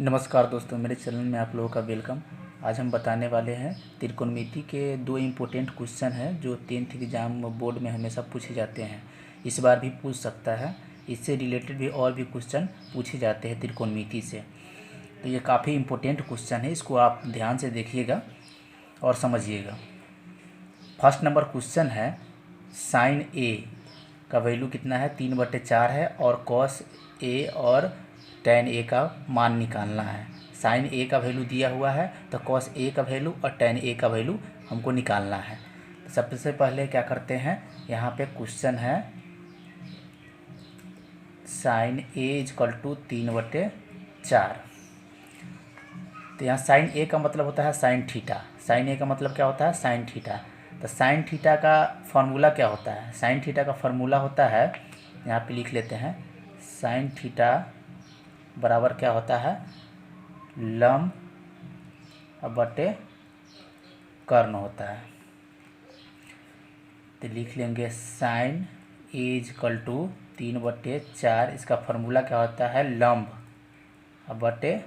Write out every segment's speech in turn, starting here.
नमस्कार दोस्तों, मेरे चैनल में आप लोगों का वेलकम। आज हम बताने वाले हैं त्रिकोणमिति के दो इम्पोर्टेंट क्वेश्चन हैं जो 10th एग्ज़ाम बोर्ड में हमेशा पूछे जाते हैं। इस बार भी पूछ सकता है। इससे रिलेटेड भी और भी क्वेश्चन पूछे जाते हैं त्रिकोणमिति से। तो ये काफ़ी इम्पोर्टेंट क्वेश्चन है, इसको आप ध्यान से देखिएगा और समझिएगा। फर्स्ट नंबर क्वेश्चन है, साइन ए का वैल्यू कितना है, 3/4 है और कॉस ए और टेन ए का मान निकालना है। साइन ए का वैल्यू दिया हुआ है तो कॉस ए का वैल्यू और टेन ए का वैल्यू हमको निकालना है। तो सबसे पहले क्या करते हैं, यहाँ पे क्वेश्चन है साइन ए इजकल टू 3/4। तो यहाँ साइन ए का मतलब होता है साइन थीटा। साइन ए का मतलब क्या होता है, साइन थीटा। तो साइन थीटा का फार्मूला क्या होता है, साइन थीटा का फार्मूला होता है, यहाँ पे लिख लेते हैं, साइन थीटा बराबर क्या होता है, लंब बटे कर्ण होता है। तो लिख लेंगे साइन ए इजकल टू 3/4, इसका फार्मूला क्या होता है, लंब बटे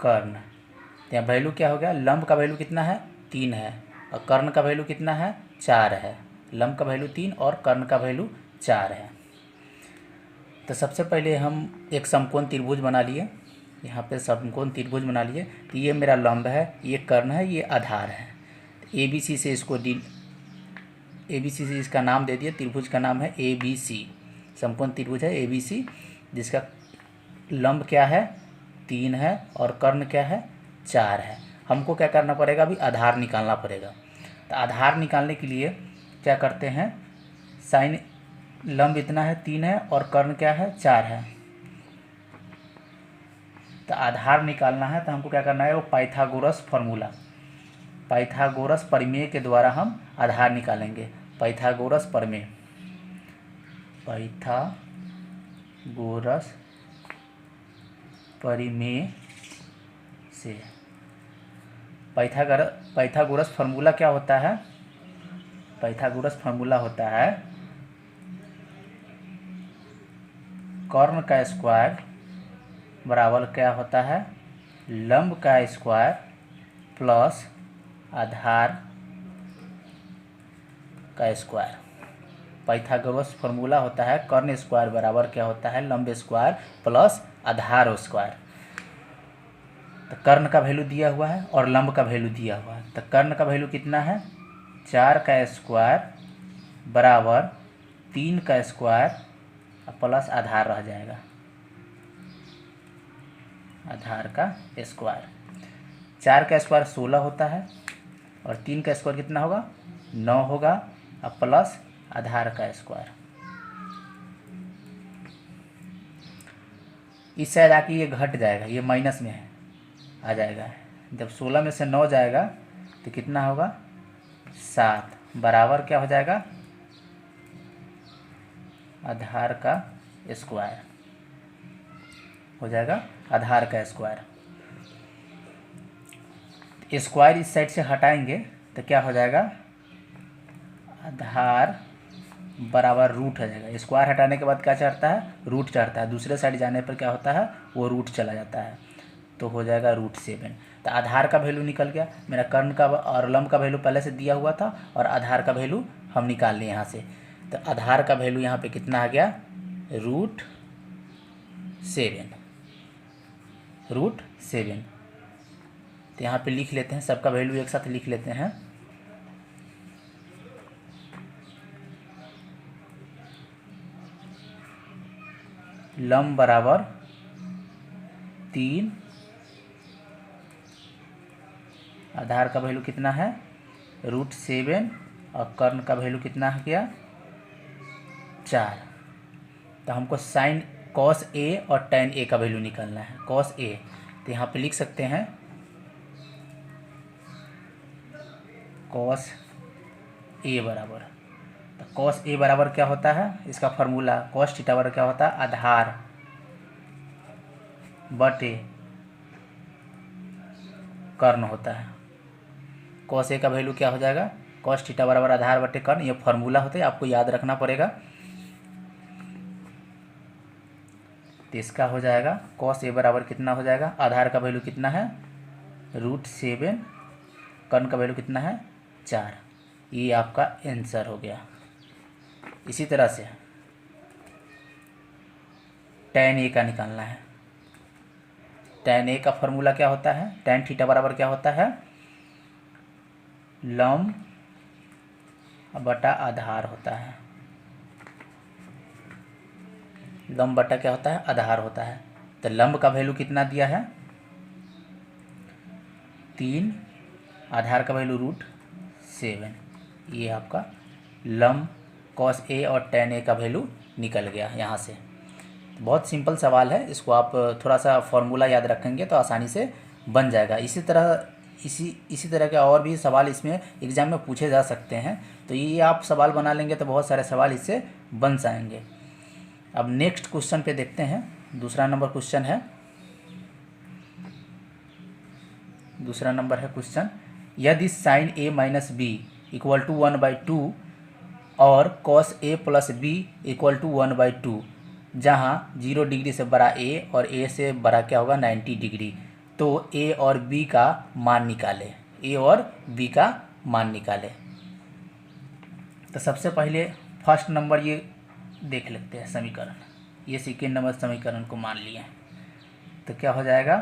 कर्ण। तो यहाँ वैल्यू क्या हो गया, लंब का वैल्यू कितना है, 3 है और कर्ण का वैल्यू कितना है, 4 है। लंब का वैल्यू 3 और कर्ण का वैल्यू 4 है। तो सबसे पहले हम एक समकोण त्रिभुज बना लिए। यहाँ पे समकोण त्रिभुज बना लिए। तो ये मेरा लंब है, ये कर्ण है, ये आधार है। ए बी सी से इसको ABC से इसका नाम दे दिए, त्रिभुज का नाम है ABC। समकोण त्रिभुज है ABC, जिसका लंब क्या है, 3 है और कर्ण क्या है, 4 है। हमको क्या करना पड़ेगा, अभी आधार निकालना पड़ेगा। तो आधार निकालने के लिए क्या करते हैं, साइन लंब इतना है, 3 है और कर्ण क्या है, 4 है। तो आधार निकालना है तो हमको क्या करना है, वो पाइथागोरस फार्मूला, पाइथागोरस प्रमेय के द्वारा हम आधार निकालेंगे। पाइथागोरस प्रमेय, पाइथागोरस प्रमेय से पाइथागोरस फार्मूला क्या होता है, पाइथागोरस फार्मूला होता है कर्ण का स्क्वायर बराबर क्या होता है, लंब का स्क्वायर प्लस आधार का स्क्वायर। पाइथागोरस फार्मूला होता है कर्ण स्क्वायर बराबर क्या होता है, लंब स्क्वायर प्लस आधार स्क्वायर। तो कर्ण का वैल्यू दिया हुआ है और लंब का वैल्यू दिया हुआ है। तो कर्ण का वैल्यू कितना है, 4 का स्क्वायर बराबर 3 का स्क्वायर प्लस आधार रह जाएगा, आधार का स्क्वायर। 4 का स्क्वायर 16 होता है और 3 का स्क्वायर कितना होगा, 9 होगा और प्लस आधार का स्क्वायर। इस साइड आके ये घट जाएगा, ये माइनस में है, आ जाएगा। जब 16 में से 9 जाएगा तो कितना होगा, 7 बराबर क्या हो जाएगा, आधार का स्क्वायर हो जाएगा, आधार का स्क्वायर। स्क्वायर इस साइड से हटाएंगे तो क्या हो जाएगा, आधार बराबर रूट हो जाएगा। स्क्वायर हटाने के बाद क्या चढ़ता है, रूट चढ़ता है। दूसरे साइड जाने पर क्या होता है, वो रूट चला जाता है, तो हो जाएगा √7। तो आधार का वैल्यू निकल गया। मेरा कर्ण का और लंब का वैल्यू पहले से दिया हुआ था और आधार का वैल्यू हम निकाल लिए यहाँ से। तो आधार का वैल्यू यहाँ पे कितना आ गया, √7। तो यहाँ पे लिख लेते हैं, सबका वैल्यू एक साथ लिख लेते हैं। लंब बराबर 3, आधार का वैल्यू कितना है, √7 और कर्ण का वैल्यू कितना है गया, 4। तो हमको साइन कॉस ए और टेन ए का वैल्यू निकालना है, कॉस ए। तो यहाँ पे लिख सकते हैं कॉस ए बराबर, तो कॉस ए बराबर क्या होता है, इसका फार्मूला कॉस थीटा बराबर क्या होता है, आधार बटे कर्ण होता है। कॉस ए का वैल्यू क्या हो जाएगा, कॉस थीटा बराबर आधार बटे कर्ण। ये फार्मूला होता है, आपको याद रखना पड़ेगा। तो इसका हो जाएगा cos a बराबर कितना हो जाएगा, आधार का वैल्यू कितना है √7, कर्ण का वैल्यू कितना है 4। ये आपका आंसर हो गया। इसी तरह से tan a का निकालना है। tan a का फॉर्मूला क्या होता है, tan थीटा बराबर क्या होता है, लंब बटा आधार होता है। लंब बटा क्या होता है, आधार होता है। तो लंब का वैल्यू कितना दिया है 3, आधार का वैल्यू √7। ये आपका लंब cos a और tan a का वैल्यू निकल गया यहाँ से। बहुत सिंपल सवाल है, इसको आप थोड़ा सा फॉर्मूला याद रखेंगे तो आसानी से बन जाएगा। इसी तरह के और भी सवाल इसमें एग्ज़ाम में पूछे जा सकते हैं, तो ये आप सवाल बना लेंगे तो बहुत सारे सवाल इससे बन जाएंगे। अब नेक्स्ट क्वेश्चन पे देखते हैं। दूसरा नंबर है क्वेश्चन, यदि sin a minus b equal to 1/2 और cos a plus b equal to 1/2, जहाँ 0 डिग्री से बड़ा a और a से बड़ा क्या होगा 90 डिग्री, तो a और b का मान निकाले। तो सबसे पहले फर्स्ट नंबर ये देख लेते हैं समीकरण। ये सेकेंड नंबर समीकरण को मान लिए। तो क्या हो जाएगा,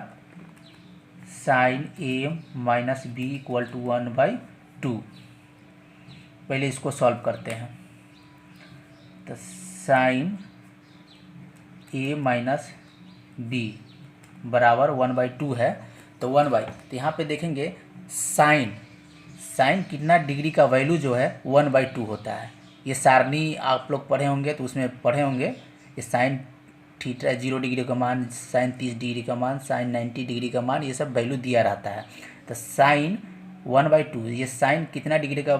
sin a minus b equal to 1/2। पहले इसको सॉल्व करते हैं। तो sin a माइनस बी बराबर 1/2 है, तो तो यहाँ पे देखेंगे साइन कितना डिग्री का वैल्यू जो है 1/2 होता है। ये सारणी आप लोग पढ़े होंगे तो उसमें पढ़े होंगे, ये साइन थीटा 0 डिग्री का मान, साइन 30 डिग्री का मान, साइन 90 डिग्री का मान, ये सब वैल्यू दिया रहता है। तो साइन 1/2, ये साइन कितना डिग्री का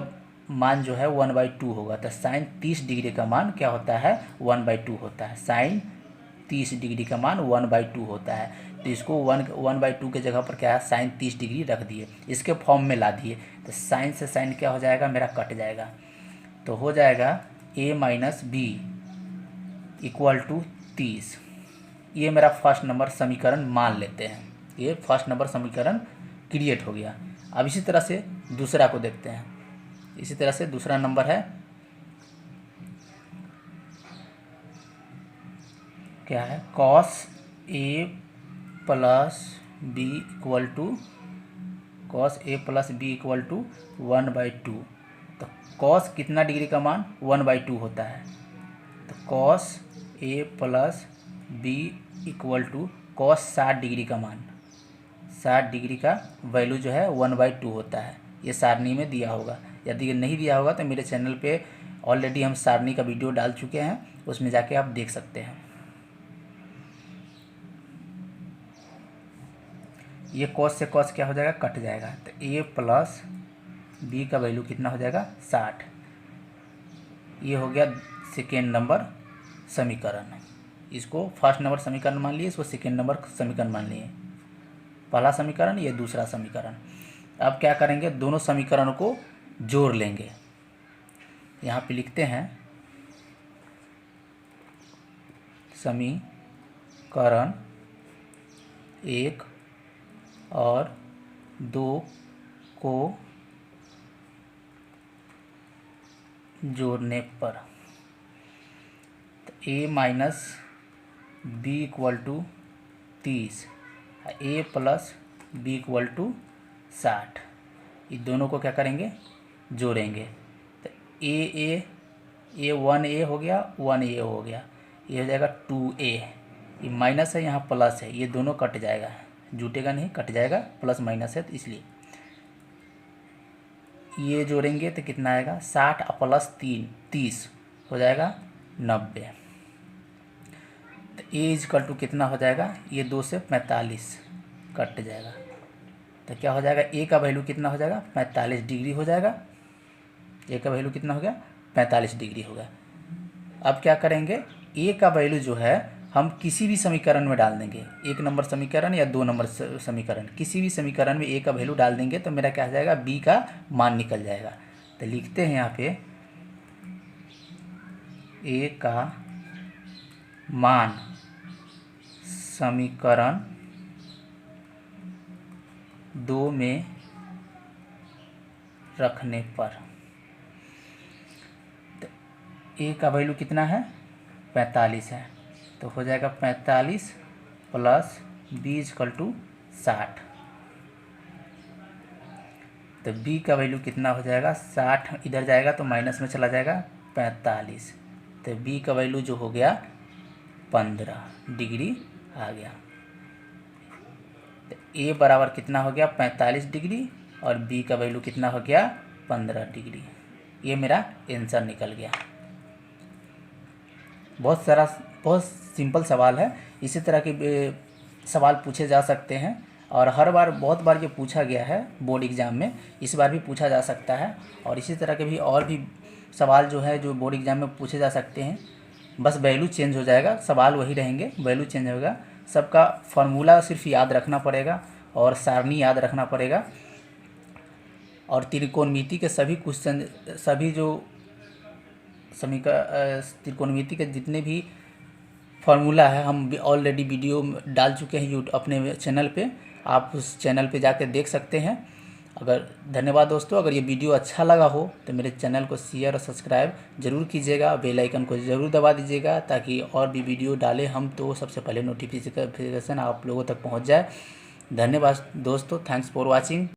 मान जो है 1/2 होगा। तो साइन 30 डिग्री का मान क्या होता है 1/2 होता है। साइन 30 डिग्री का मान 1/2 होता है। तो इसको 1/2 के जगह पर क्या है साइन 30 डिग्री रख दिए, इसके फॉर्म में ला दिए। तो साइन से साइन क्या हो जाएगा मेरा कट जाएगा, तो हो जाएगा a minus b equal to 30। ये मेरा फर्स्ट नंबर समीकरण मान लेते हैं। ये फर्स्ट नंबर समीकरण क्रिएट हो गया। अब इसी तरह से दूसरा को देखते हैं। इसी तरह से दूसरा नंबर है क्या है, cos a plus b equal to 1/2। तो cos कितना डिग्री का मान 1/2 होता है। तो cos a plus b equal to cos 60 degree का मान, 60 डिग्री का वैल्यू जो है 1/2 होता है। ये सारणी में दिया होगा। यदि ये नहीं दिया होगा तो मेरे चैनल पे ऑलरेडी हम सारणी का वीडियो डाल चुके हैं, उसमें जाके आप देख सकते हैं। ये cos से cos क्या हो जाएगा कट जाएगा। तो a प्लस बी का वैल्यू कितना हो जाएगा 60। ये हो गया सेकेंड नंबर समीकरण। इसको फर्स्ट नंबर समीकरण मान लिए, इसको सेकेंड नंबर समीकरण मान लिए। पहला समीकरण, ये दूसरा समीकरण। अब क्या करेंगे, दोनों समीकरणों को जोड़ लेंगे। यहाँ पे लिखते हैं समीकरण 1 और 2 को जोड़ने पर तो a minus b equal to 30, a plus b equal to 60। ये दोनों को क्या करेंगे जोड़ेंगे। तो a 1a हो गया, 1a हो गया, ये हो जाएगा 2a। ये माइनस है, यहाँ प्लस है, ये दोनों कट जाएगा, जुटेगा नहीं, कट जाएगा, प्लस माइनस है तो इसलिए ये जोड़ेंगे तो कितना आएगा 60 प्लस 3 30 हो जाएगा 90। तो a इक्वल टू कितना हो जाएगा, ये 2 से 45 कट जाएगा। तो क्या हो जाएगा a का वैल्यू कितना हो जाएगा 45 डिग्री हो जाएगा। a का वैल्यू कितना हो गया 45 डिग्री होगा। अब क्या करेंगे, a का वैल्यू जो है हम किसी भी समीकरण में डाल देंगे, 1 नंबर समीकरण या 2 नंबर समीकरण, किसी भी समीकरण में a का वैल्यू डाल देंगे तो मेरा क्या हो जाएगा b का मान निकल जाएगा। तो लिखते हैं यहाँ पे a का मान समीकरण 2 में रखने पर ए का वैल्यू कितना है 45 है, तो हो जाएगा 45 प्लस बी इक्वल टू 60। तो बी का वैल्यू कितना हो जाएगा 60, इधर जाएगा तो माइनस में चला जाएगा 45, तो बी का वैल्यू जो हो गया 15 डिग्री आ गया। तो ए बराबर कितना हो गया 45 डिग्री और बी का वैल्यू कितना हो गया 15 डिग्री। ये मेरा आंसर निकल गया। बहुत सिंपल सवाल है। इसी तरह के सवाल पूछे जा सकते हैं और हर बार बहुत बार ये पूछा गया है बोर्ड एग्ज़ाम में, इस बार भी पूछा जा सकता है। और इसी तरह के भी और भी सवाल जो है जो बोर्ड एग्ज़ाम में पूछे जा सकते हैं, बस वैल्यू चेंज हो जाएगा, सवाल वही रहेंगे, वैल्यू चेंज होगा। सबका फार्मूला सिर्फ याद रखना पड़ेगा और सारणी याद रखना पड़ेगा। और त्रिकोणमिति के सभी क्वेश्चन, सभी जो त्रिकोणमिति के जितने भी फार्मूला है हम ऑलरेडी वीडियो डाल चुके हैं अपने चैनल पे, आप उस चैनल पे जाकर देख सकते हैं। धन्यवाद दोस्तों। अगर ये वीडियो अच्छा लगा हो तो मेरे चैनल को शेयर और सब्सक्राइब जरूर कीजिएगा, बेल आइकन को ज़रूर दबा दीजिएगा ताकि और भी वीडियो डालें हम तो सबसे पहले नोटिफिकेशन आप लोगों तक पहुंच जाए। धन्यवाद दोस्तों, थैंक्स फॉर वॉचिंग।